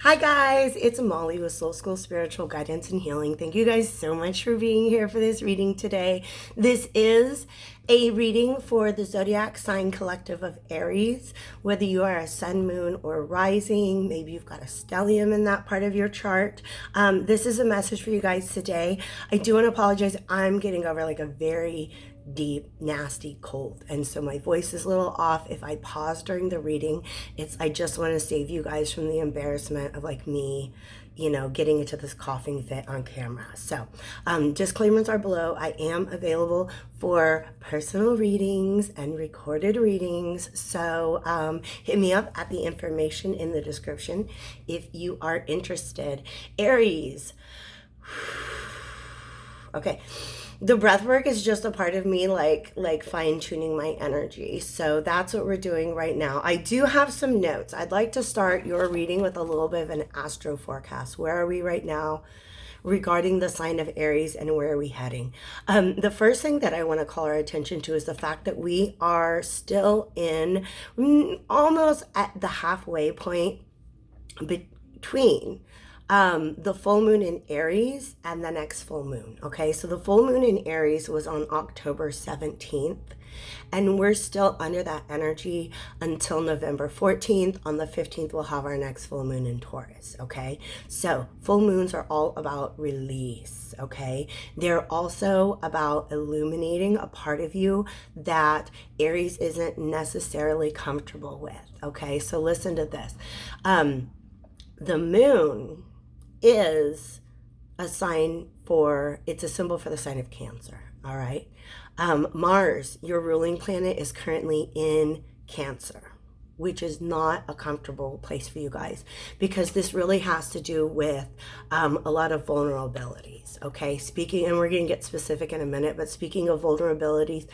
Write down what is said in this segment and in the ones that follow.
Hi guys, it's Molly with Soul School Spiritual Guidance and Healing. Thank you guys so much for being here for this reading today. This is a reading for the zodiac sign collective of Aries. Whether you are a sun, moon, or rising, maybe you've got a stellium in that part of your chart. This is a message for you guys today. I do want to apologize. I'm getting over like a very deep, nasty cold, and so my voice is a little off. If I pause during the reading, I just want to save you guys from the embarrassment of like me, getting into this coughing fit on camera. So disclaimers are below. I am available for personal readings and recorded readings, so hit me up at the information in the description if you are interested. Aries. Okay. The breath work is just a part of me like fine-tuning my energy. So that's what we're doing right now. I do have some notes. I'd like to start your reading with a little bit of an astro forecast. Where are we right now regarding the sign of Aries, and where are we heading? The first thing that I want to call our attention to is the fact that we are still in almost at the halfway point between the full moon in Aries and the next full moon. Okay, so the full moon in Aries was on October 17th, and we're still under that energy until November 14th. On the 15th, we'll have our next full moon in Taurus. Okay, so full moons are all about release. Okay, they're also about illuminating a part of you that Aries isn't necessarily comfortable with. Okay, so listen to this. The moon is a symbol for the sign of Cancer. All right. Mars, your ruling planet, is currently in Cancer, which is not a comfortable place for you guys, because this really has to do with a lot of vulnerabilities. Okay, and we're going to get specific in a minute, but speaking of vulnerabilities,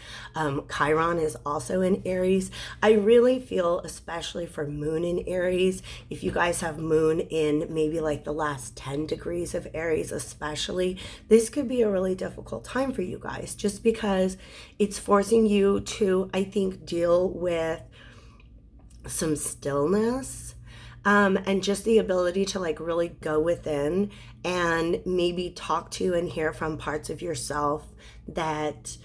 Chiron is also in Aries. I really feel, especially for moon in Aries, if you guys have moon in maybe like the last 10 degrees of Aries especially, this could be a really difficult time for you guys, just because it's forcing you to, I think, deal with some stillness, and just the ability to like really go within and maybe talk to and hear from parts of yourself that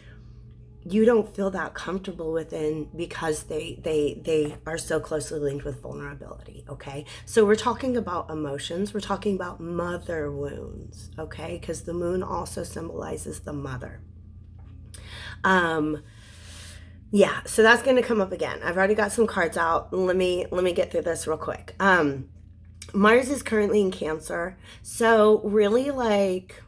you don't feel that comfortable within, because they are so closely linked with vulnerability. Okay, so we're talking about emotions, we're talking about mother wounds. Okay, because the moon also symbolizes the mother. Yeah, so that's going to come up again. I've already got some cards out. Let me get through this real quick. Mars is currently in Cancer. So really like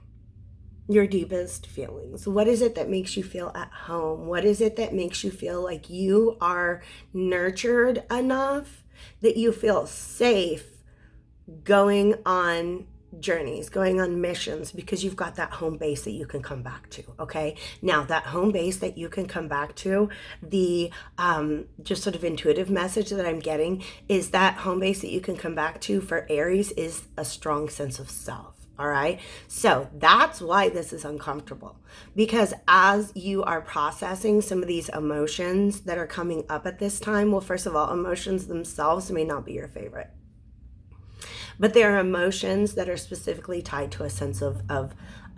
your deepest feelings. What is it that makes you feel at home? What is it that makes you feel like you are nurtured enough that you feel safe going on journeys, going on missions, because you've got that home base that you can come back to. Okay, now that home base that you can come back to, the just sort of intuitive message that I'm getting is that home base that you can come back to for Aries is a strong sense of self. All right, so that's why this is uncomfortable, because as you are processing some of these emotions that are coming up at this time, well, first of all, emotions themselves may not be your favorite, but there are emotions that are specifically tied to a sense of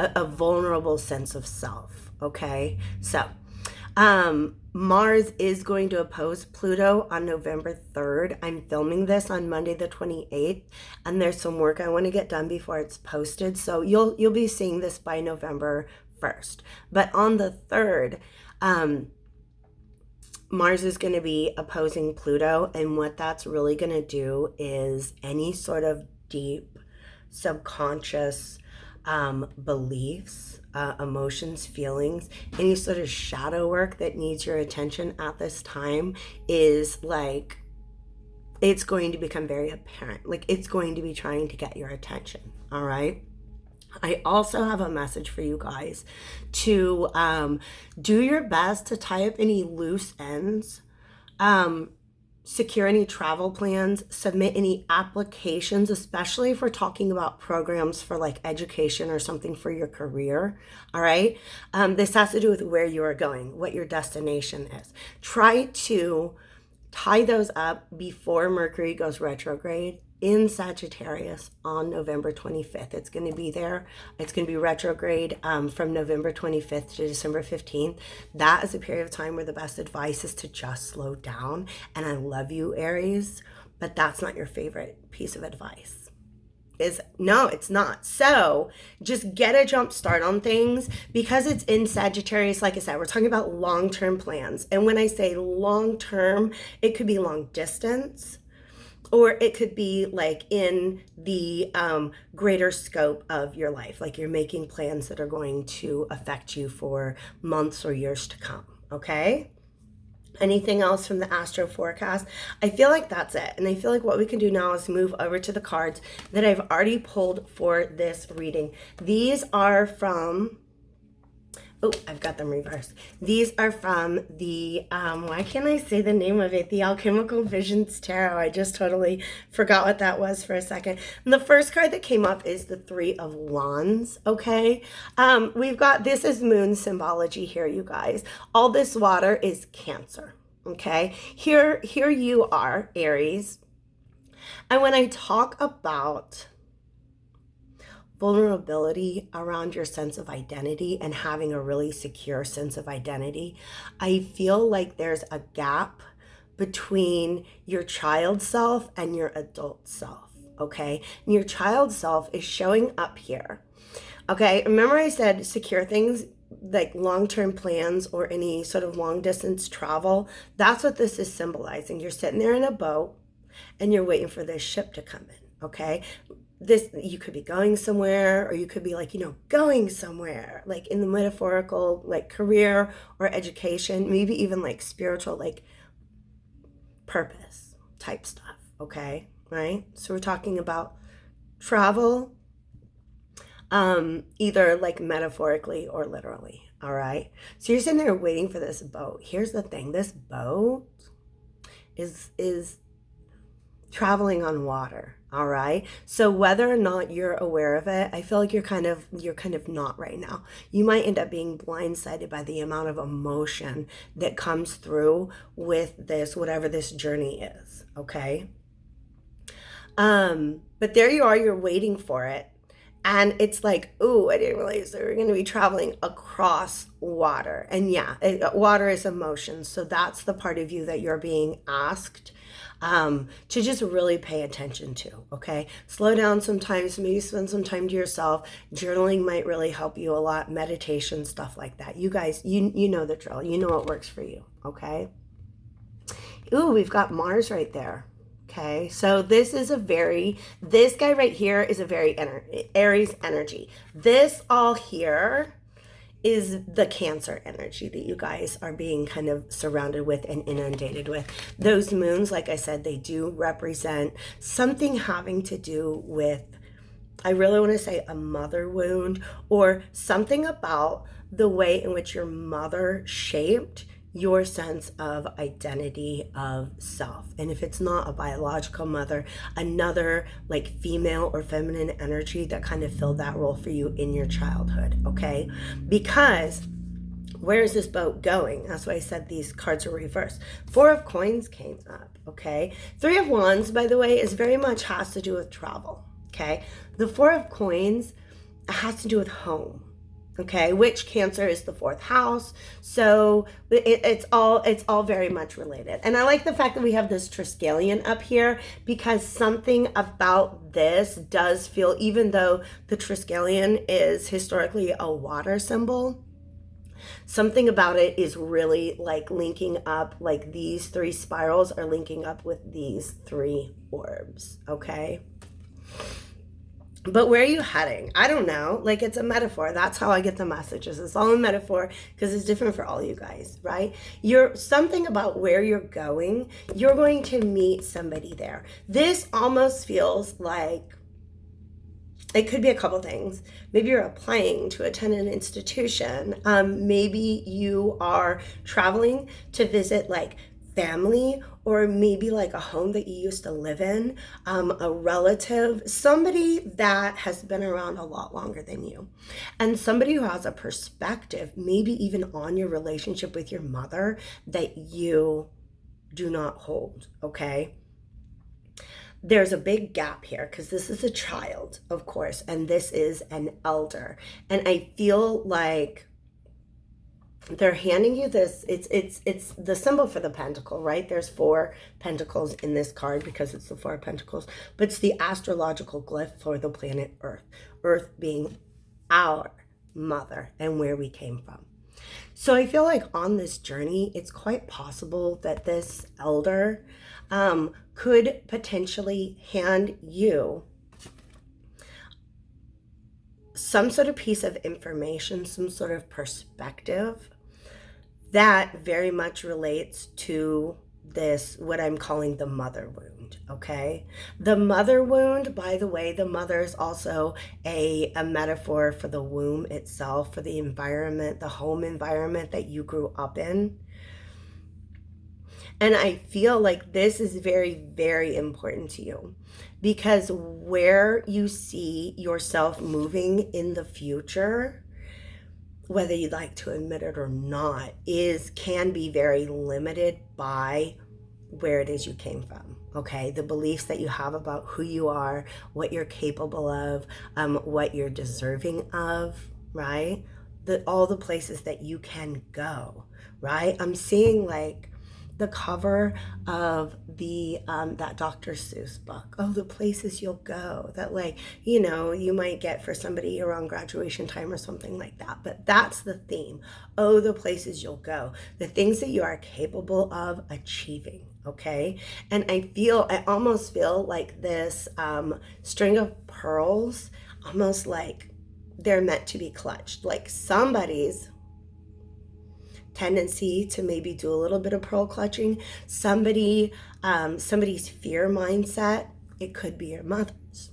a vulnerable sense of self. Okay, so Mars is going to oppose Pluto on November 3rd. I'm filming this on Monday the 28th, and there's some work I want to get done before it's posted, so you'll be seeing this by November 1st. But on the 3rd, Mars is going to be opposing Pluto, and what that's really going to do is any sort of deep subconscious beliefs, emotions, feelings, any sort of shadow work that needs your attention at this time is like, it's going to become very apparent. Like, it's going to be trying to get your attention. All right. I also have a message for you guys to do your best to tie up any loose ends, secure any travel plans, submit any applications, especially if we're talking about programs for like education or something for your career. All right. This has to do with where you are going, what your destination is. Try to tie those up before Mercury goes retrograde in Sagittarius on November 25th. It's going to be there. It's going to be retrograde from November 25th to December 15th. That is a period of time where the best advice is to just slow down. And I love you, Aries, but that's not your favorite piece of advice. No, it's not. So just get a jump start on things because it's in Sagittarius. Like I said, we're talking about long-term plans. And when I say long-term, it could be long distance, or it could be like in the greater scope of your life. Like you're making plans that are going to affect you for months or years to come. Okay? Anything else from the Astro Forecast? I feel like that's it. And I feel like what we can do now is move over to the cards that I've already pulled for this reading. These are from, oh, I've got them reversed. These are from the, why can't I say the name of it? The Alchemical Visions Tarot. I just totally forgot what that was for a second. And the first card that came up is the Three of Wands, okay? We've got, this is moon symbology here, you guys. All this water is Cancer, okay? Here you are, Aries. And when I talk about vulnerability around your sense of identity and having a really secure sense of identity, I feel like there's a gap between your child self and your adult self, okay? And your child self is showing up here, okay? Remember I said secure things like long-term plans or any sort of long-distance travel? That's what this is symbolizing. You're sitting there in a boat and you're waiting for this ship to come in, okay? This, you could be going somewhere, or you could be like, going somewhere, like in the metaphorical, like career or education, maybe even like spiritual, like purpose type stuff. Okay. Right. So we're talking about travel, either like metaphorically or literally. All right. So you're sitting there waiting for this boat. Here's the thing. This boat is traveling on water. All right. So whether or not you're aware of it, I feel like you're kind of not right now. You might end up being blindsided by the amount of emotion that comes through with this, whatever this journey is. Okay. But there you are, you're waiting for it. And it's like, ooh, I didn't realize that we were going to be traveling across water. And yeah, water is emotion. So that's the part of you that you're being asked to just really pay attention to, okay? Slow down sometimes, maybe spend some time to yourself. Journaling might really help you a lot. Meditation, stuff like that. You guys, you know the drill. You know what works for you, okay? Ooh, we've got Mars right there. Okay, so this guy right here is a very Aries energy. This all here is the Cancer energy that you guys are being kind of surrounded with and inundated with. Those moons, like I said, they do represent something having to do with, I really want to say a mother wound, or something about the way in which your mother shaped your sense of identity of self. And if it's not a biological mother, another like female or feminine energy that kind of filled that role for you in your childhood, okay? Because where is this boat going? That's why I said these cards are reversed. Four of Coins came up, okay? Three of Wands, by the way, is very much has to do with travel, okay? The Four of Coins has to do with home. Okay, which Cancer is the fourth house. So it's all very much related. And I like the fact that we have this Triskelion up here, because something about this does feel, even though the Triskelion is historically a water symbol, something about it is really like linking up, like these three spirals are linking up with these three orbs, okay? But where are you heading? I don't know. Like, it's a metaphor. That's how I get the messages. It's all a metaphor because it's different for all you guys, right? You're something about where you're going. You're going to meet somebody there. This almost feels like it could be a couple things. Maybe you're applying to attend an institution. Maybe you are traveling to visit like family, or maybe like a home that you used to live in, a relative, somebody that has been around a lot longer than you, and somebody who has a perspective, maybe even on your relationship with your mother, that you do not hold, okay? there's a big gap here because this is a child, of course, and this is an elder. And I feel like they're handing you this. It's the symbol for the pentacle, right? There's 4 pentacles in this card because it's the 4 pentacles, but it's the astrological glyph for the planet Earth. Earth being our mother and where we came from. So I feel like on this journey, it's quite possible that this elder could potentially hand you some sort of piece of information, some sort of perspective that very much relates to this, what I'm calling the mother wound, okay? The mother wound, by the way, the mother is also a metaphor for the womb itself, for the environment, the home environment that you grew up in. And I feel like this is very, very important to you because where you see yourself moving in the future, whether you'd like to admit it or not, can be very limited by where it is you came from, okay? The beliefs that you have about who you are, what you're capable of, what you're deserving of, right? All the places that you can go, right? I'm seeing like the cover of the that Dr. Seuss book. Oh, the places you'll go, that like, you know, you might get for somebody around graduation time or something like that. But that's the theme. Oh, the places you'll go, the things that you are capable of achieving. Okay. And I almost feel like this string of pearls, almost like they're meant to be clutched. Like somebody's tendency to maybe do a little bit of pearl clutching, somebody's fear mindset. It could be your mother's.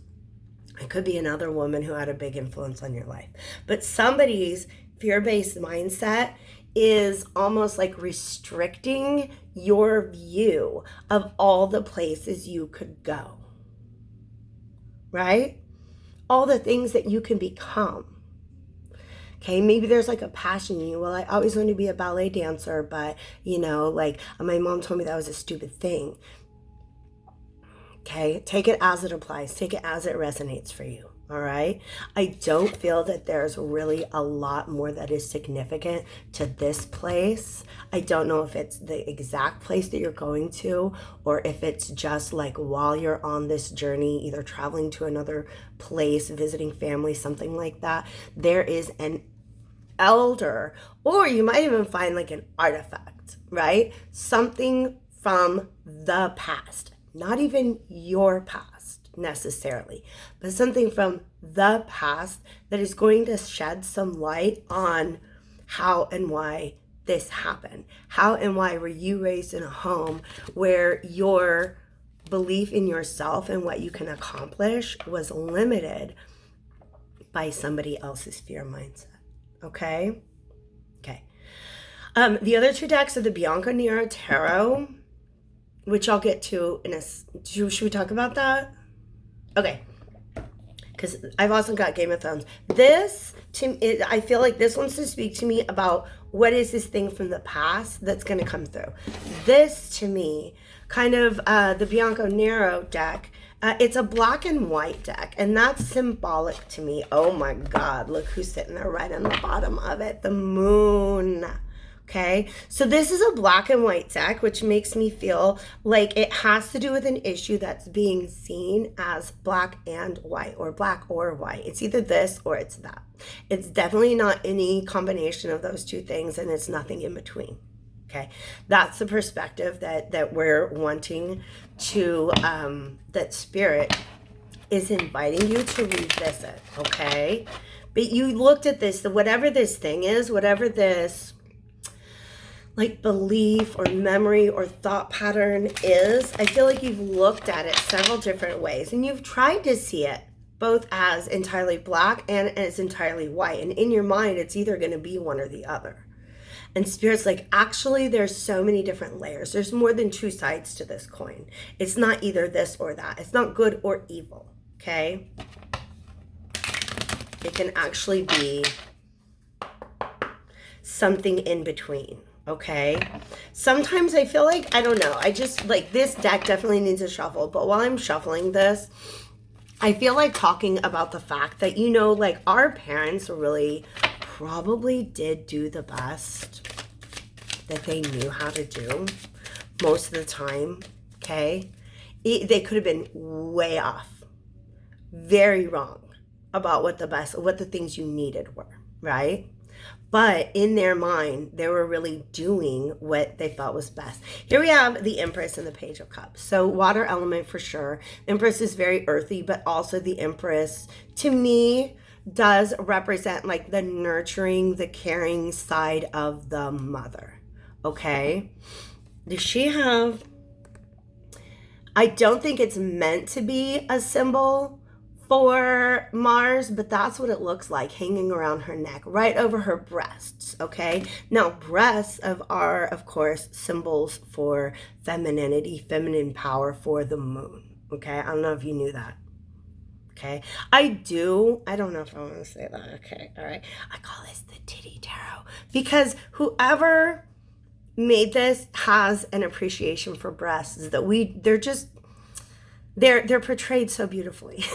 It could be another woman who had a big influence on your life. But somebody's fear-based mindset is almost like restricting your view of all the places you could go, right? All the things that you can become. Okay, maybe there's like a passion in you. Well, I always wanted to be a ballet dancer, but you know, like my mom told me that was a stupid thing. Okay, take it as it applies. Take it as it resonates for you. All right. I don't feel that there's really a lot more that is significant to this place. I don't know if it's the exact place that you're going to, or if it's just like while you're on this journey, either traveling to another place, visiting family, something like that. There is an elder, or you might even find like an artifact, right? Something from the past, not even your past necessarily, but something from the past that is going to shed some light on how and why this happened. How and why were you raised in a home where your belief in yourself and what you can accomplish was limited by somebody else's fear mindset? Okay. The other 2 decks are the Bianco Nero Tarot, which I'll get to in a. Should we talk about that? Okay. Because I've also got Game of Thrones. I feel like this wants to speak to me about what is this thing from the past that's going to come through. This, to me, kind of the Bianco Nero deck. It's a black and white deck, and that's symbolic to me. Oh my God, look who's sitting there right on the bottom of it. The moon. Okay, so this is a black and white deck, which makes me feel like it has to do with an issue that's being seen as black and white, or black or white. It's either this or it's that. It's definitely not any combination of those 2 things, and it's nothing in between. Okay, that's the perspective that we're wanting to, that Spirit is inviting you to revisit. Okay, but you looked at this, whatever this thing is, whatever this like belief or memory or thought pattern is, I feel like you've looked at it several different ways, and you've tried to see it both as entirely black and as entirely white. And in your mind, it's either going to be one or the other. And Spirit's like, actually, there's so many different layers. There's more than 2 sides to this coin. It's not either this or that. It's not good or evil, okay? It can actually be something in between. okay? Sometimes I feel like, I don't know, I just, like, this deck definitely needs a shuffle, but while I'm shuffling this, I feel like talking about the fact that, you know, like, our parents really probably did do the best that they knew how to do most of the time, okay? They could have been way off, very wrong about what the things you needed were, right? But in their mind, they were really doing what they felt was best. Here we have the Empress and the Page of Cups. So water element for sure. Empress is very earthy, but also the Empress, to me, does represent like the nurturing, the caring side of the mother. Okay? Does she have... I don't think it's meant to be a symbol for Mars, but that's what it looks like hanging around her neck, right over her breasts, okay? Now, breasts are, of course, symbols for femininity, feminine power for the moon, okay? I don't know if you knew that, okay? I don't know if I want to say that, okay? All right. I call this the titty tarot because whoever made this has an appreciation for breasts that they're portrayed so beautifully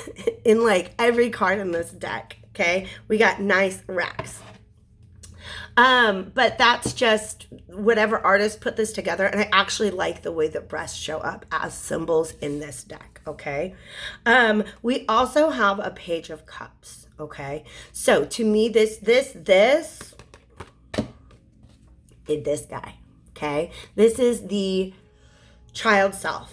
in like every card in this deck. Okay, we got nice racks. But that's just whatever artist put this together, and I actually like the way that breasts show up as symbols in this deck. Okay, we also have a Page of Cups. Okay, so to me, this is this guy. Okay, this is the child self.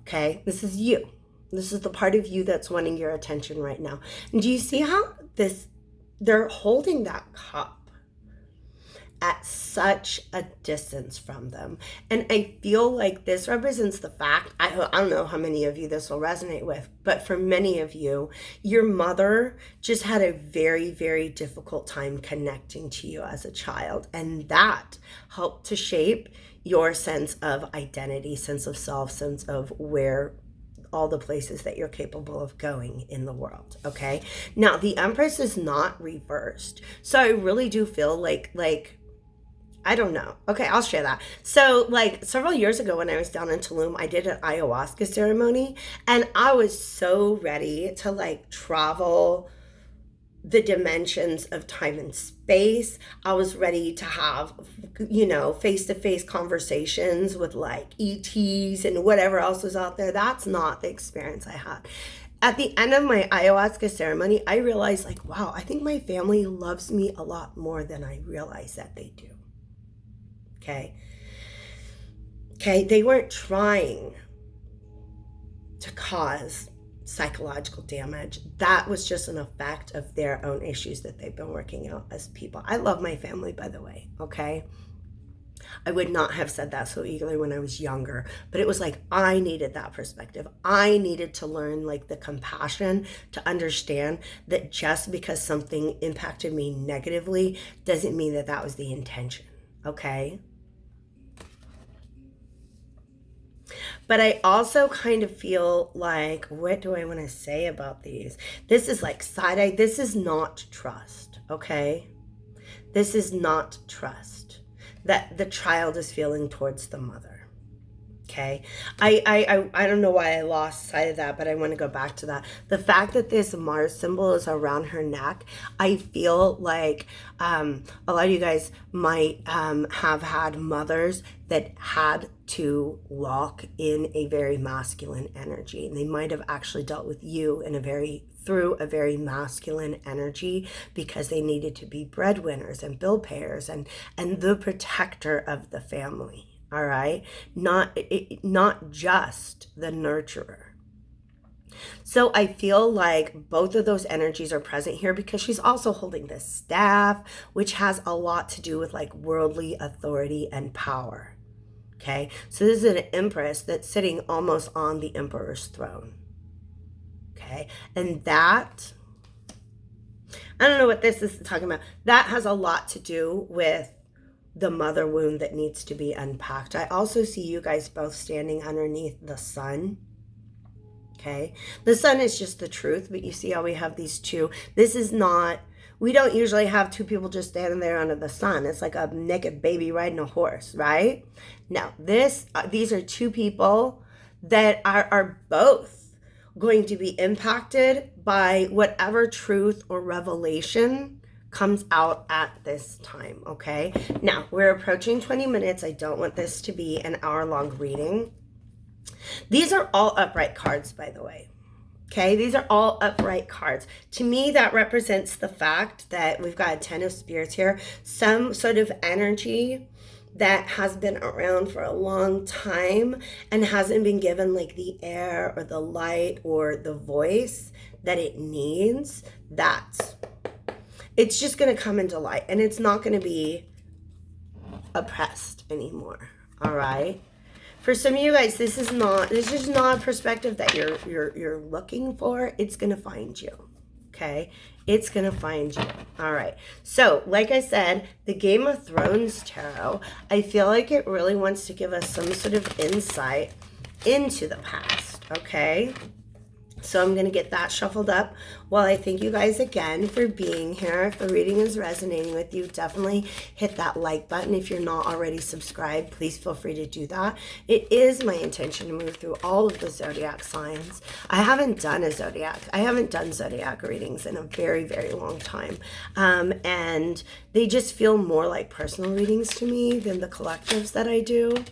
Okay, this is you. This is the part of you that's wanting your attention right now. And do you see how they're holding that cup at such a distance from them? And I feel like this represents the fact, I don't know how many of you this will resonate with, but for many of you, your mother just had a very, very difficult time connecting to you as a child. And that helped to shape your sense of identity, sense of self, sense of where all the places that you're capable of going in the world, okay? Now, the Empress is not reversed. So I really do feel like I don't know. Okay, I'll share that. So like several years ago when I was down in Tulum, I did an ayahuasca ceremony and I was so ready to like travel the dimensions of time and space. I was ready to have, you know, face-to-face conversations with like ETs and whatever else was out there. That's not the experience I had. At the end of my ayahuasca ceremony, I realized like, wow, I think my family loves me a lot more than I realize that they do. Okay, they weren't trying to cause psychological damage. That was just an effect of their own issues that they've been working out as people. I love my family, by the way, okay? I would not have said that so eagerly when I was younger, but it was like I needed that perspective. I needed to learn like the compassion to understand that just because something impacted me negatively doesn't mean that that was the intention, okay? But I also kind of feel like, what do I want to say about these? This is like side-eye. This is not trust, okay? This is not trust that the child is feeling towards the mother, okay? I don't know why I lost sight of that, but I want to go back to that. The fact that this Mars symbol is around her neck, I feel like a lot of you guys might have had mothers that had to walk in a very masculine energy, and they might have actually dealt with you through a very masculine energy because they needed to be breadwinners and bill payers and the protector of the family. All right, not just the nurturer. So I feel like both of those energies are present here because she's also holding this staff, which has a lot to do with like worldly authority and power. Okay, so this is an Empress that's sitting almost on the Emperor's throne. Okay, and that, I don't know what this is talking about. That has a lot to do with the mother wound that needs to be unpacked. I also see you guys both standing underneath the sun. Okay, the sun is just the truth, but you see how we have these two. This is not, We don't usually have two people just standing there under the sun. It's like a naked baby riding a horse, right? No, these are two people that are both going to be impacted by whatever truth or revelation comes out at this time, okay? Now, we're approaching 20 minutes. I don't want this to be an hour-long reading. These are all upright cards, by the way. Okay, these are all upright cards. To me, that represents the fact that we've got a 10 of Spirits here, some sort of energy that has been around for a long time and hasn't been given like the air or the light or the voice that it needs. It's just going to come into light, and it's not going to be oppressed anymore. All right. For some of you guys, this is not a perspective that you're looking for. It's going to find you. Okay? It's going to find you. All right. So, like I said, the Game of Thrones tarot, I feel like it really wants to give us some sort of insight into the past. Okay? So I'm going to get that shuffled up. Well, I thank you guys again for being here. If the reading is resonating with you, definitely hit that like button. If you're not already subscribed, please feel free to do that. It is my intention to move through all of the zodiac signs. I haven't done zodiac readings in a very, very long time. And they just feel more like personal readings to me than the collectives that I do.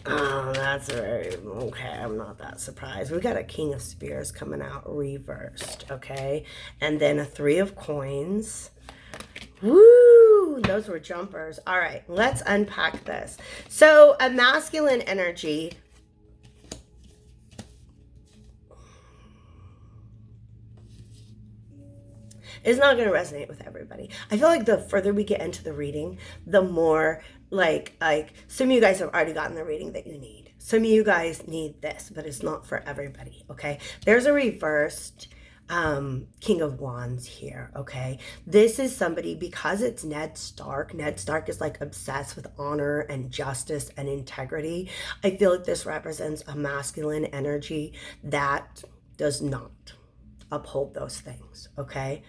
Oh, that's very, okay, I'm not that surprised. We got a King of Spears coming out reversed, okay? And then a 3 of Coins. Woo! Those were jumpers. All right, let's unpack this. So a masculine energy is not going to resonate with everybody. I feel like the further we get into the reading, the more like some of you guys have already gotten the reading that you need. Some of you guys need this, but it's not for everybody, okay? There's a reversed King of Wands here, okay? This is somebody, because it's Ned Stark. Ned Stark is like obsessed with honor and justice and integrity. I feel like this represents a masculine energy that does not uphold those things, okay?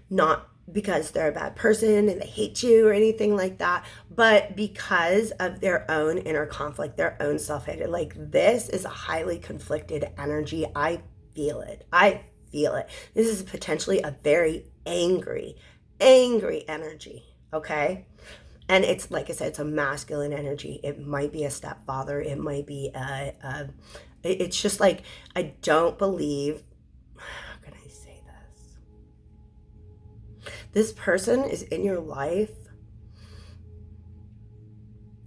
Not because they're a bad person and they hate you or anything like that, but because of their own inner conflict, their own self-hatred. Like, this is a highly conflicted energy. I feel it. This is potentially a very angry energy, okay? And it's, like I said, it's a masculine energy. It might be a stepfather. It might be it's just like, I don't believe, how can I say this? This person is in your life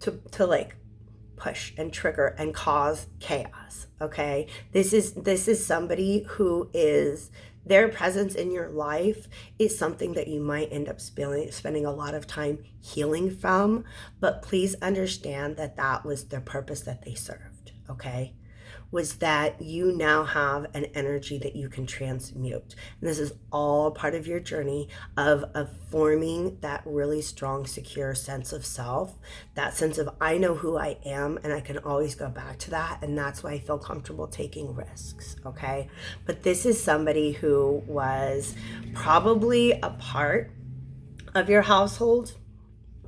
to like push and trigger and cause chaos, okay? This is somebody who is, their presence in your life is something that you might end up spending a lot of time healing from, but please understand that that was the purpose that they served, okay? Was that you now have an energy that you can transmute. And this is all part of your journey of forming that really strong, secure sense of self, that sense of, I know who I am and I can always go back to that. And that's why I feel comfortable taking risks, okay? But this is somebody who was probably a part of your household,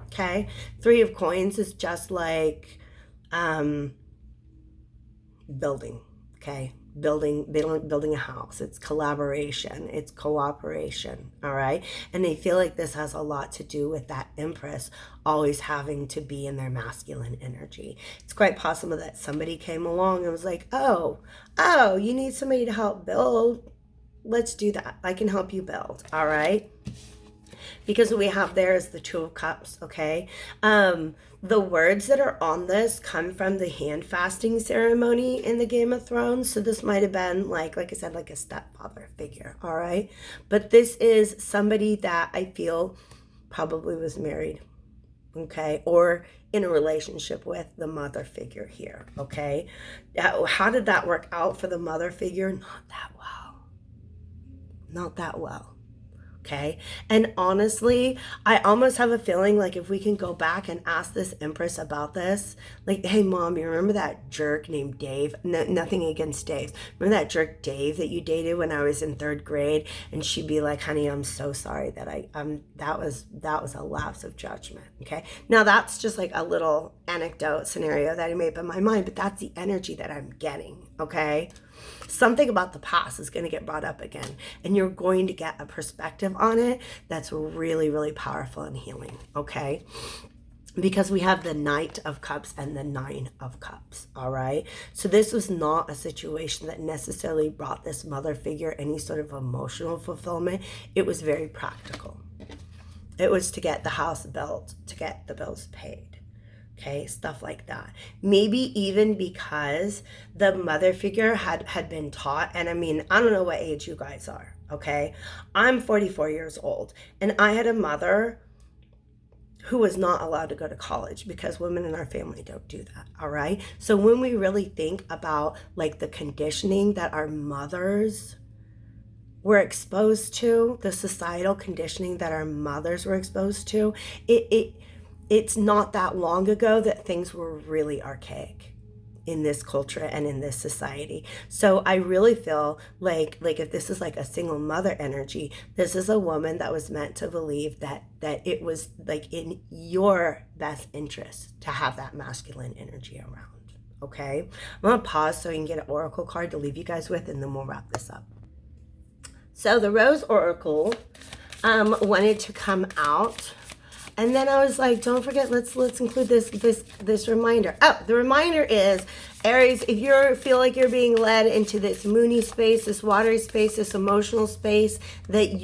okay? 3 of Coins is just like, building, okay? Building a house. It's collaboration. It's cooperation, all right? And they feel like this has a lot to do with that Empress always having to be in their masculine energy. It's quite possible that somebody came along and was like, oh, you need somebody to help build. Let's do that. I can help you build, all right? Because what we have there is the 2 of Cups, okay? The words that are on this come from the hand fasting ceremony in the Game of Thrones. So this might have been like I said, like a stepfather figure, all right? But this is somebody that I feel probably was married, okay? Or in a relationship with the mother figure here, okay? How did that work out for the mother figure? Not that well. Okay. And honestly, I almost have a feeling like if we can go back and ask this Empress about this, like, hey, Mom, you remember that jerk named Dave? No, nothing against Dave. Remember that jerk Dave that you dated when I was in 3rd grade? And she'd be like, honey, I'm so sorry that that was a lapse of judgment. Okay. Now that's just like a little anecdote scenario that I made up in my mind, but that's the energy that I'm getting. Okay. Something about the past is going to get brought up again, and you're going to get a perspective on it that's really, really powerful and healing, okay? Because we have the Knight of Cups and the 9 of Cups, all right? So this was not a situation that necessarily brought this mother figure any sort of emotional fulfillment. It was very practical. It was to get the house built, to get the bills paid. Okay, stuff like that. Maybe even because the mother figure had been taught, and I mean, I don't know what age you guys are, okay? I'm 44 years old, and I had a mother who was not allowed to go to college because women in our family don't do that, all right? So when we really think about like the conditioning that our mothers were exposed to, the societal conditioning that our mothers were exposed to, it's not that long ago that things were really archaic in this culture and in this society. So I really feel like if this is like a single mother energy, this is a woman that was meant to believe that it was like in your best interest to have that masculine energy around. Okay, I'm gonna pause so you can get an oracle card to leave you guys with, and then we'll wrap this up. So the Rose Oracle wanted to come out. And then I was like, don't forget, let's include this reminder. Oh, the reminder is, Aries, if you feel like you're being led into this moony space, this watery space, this emotional space, that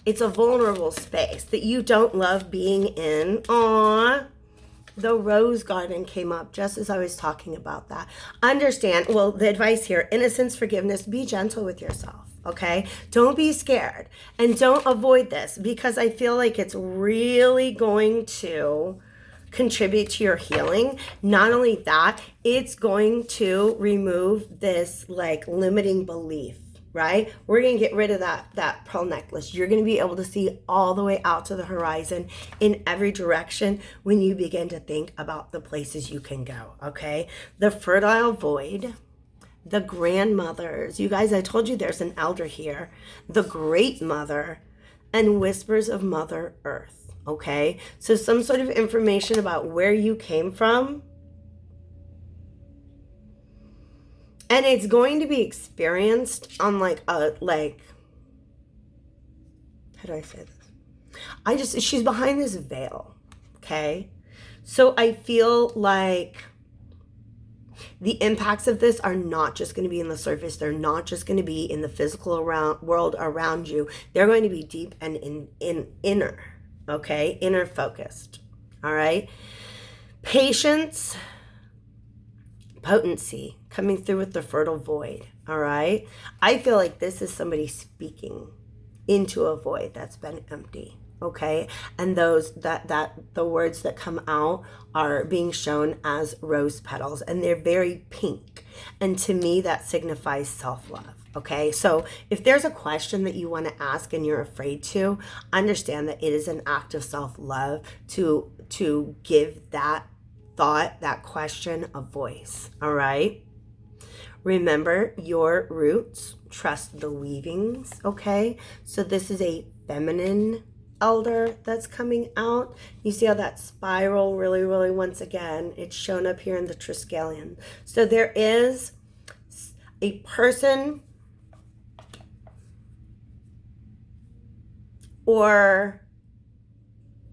it's a vulnerable space that you don't love being in. The Rose Garden came up just as I was talking about that. Understand, well, the advice here, innocence, forgiveness, be gentle with yourself. Okay, don't be scared and don't avoid this, because I feel like it's really going to contribute to your healing. Not only that, it's going to remove this like limiting belief, right? We're going to get rid of that pearl necklace. You're going to be able to see all the way out to the horizon in every direction when you begin to think about the places you can go, okay? The fertile void, the grandmothers. You guys, I told you there's an elder here. The great mother, and whispers of Mother Earth, okay? So some sort of information about where you came from. And it's going to be experienced on how do I say this? She's behind this veil, okay? So I feel like the impacts of this are not just going to be in the surface. They're not just going to be in the physical world around you. They're going to be deep and in inner, okay? Inner focused, all right? Patience, potency coming through with the fertile void, all right? I feel like this is somebody speaking into a void that's been empty. Okay, and the words that come out are being shown as rose petals, and they're very pink, and to me that signifies self-love. Okay, so if there's a question that you want to ask and you're afraid to, understand that it is an act of self-love to give that thought, that question, a voice. All right, remember your roots, trust the weavings. Okay, so this is a feminine elder that's coming out. You see how that spiral really, once again, it's shown up here in the Triskelion. So there is a person or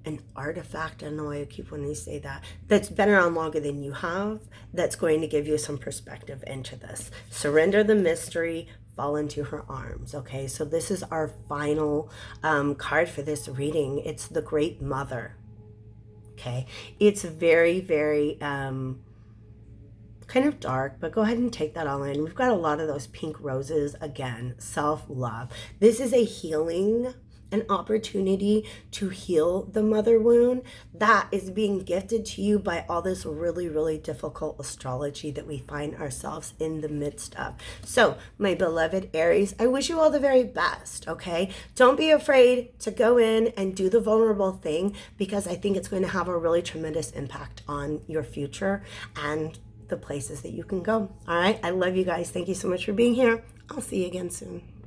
an artifact, I don't know why I keep wanting to say that, that's been around longer than you have, that's going to give you some perspective into this. Surrender the mystery, fall into her arms. Okay, so this is our final card for this reading. It's the Great Mother. Okay, it's very, very kind of dark, but go ahead and take that all in. We've got a lot of those pink roses. Again, self-love. This is a healing an opportunity to heal the mother wound that is being gifted to you by all this really, really difficult astrology that we find ourselves in the midst of. So, my beloved Aries, I wish you all the very best, okay? Don't be afraid to go in and do the vulnerable thing, because I think it's going to have a really tremendous impact on your future and the places that you can go. All right? I love you guys. Thank you so much for being here. I'll see you again soon.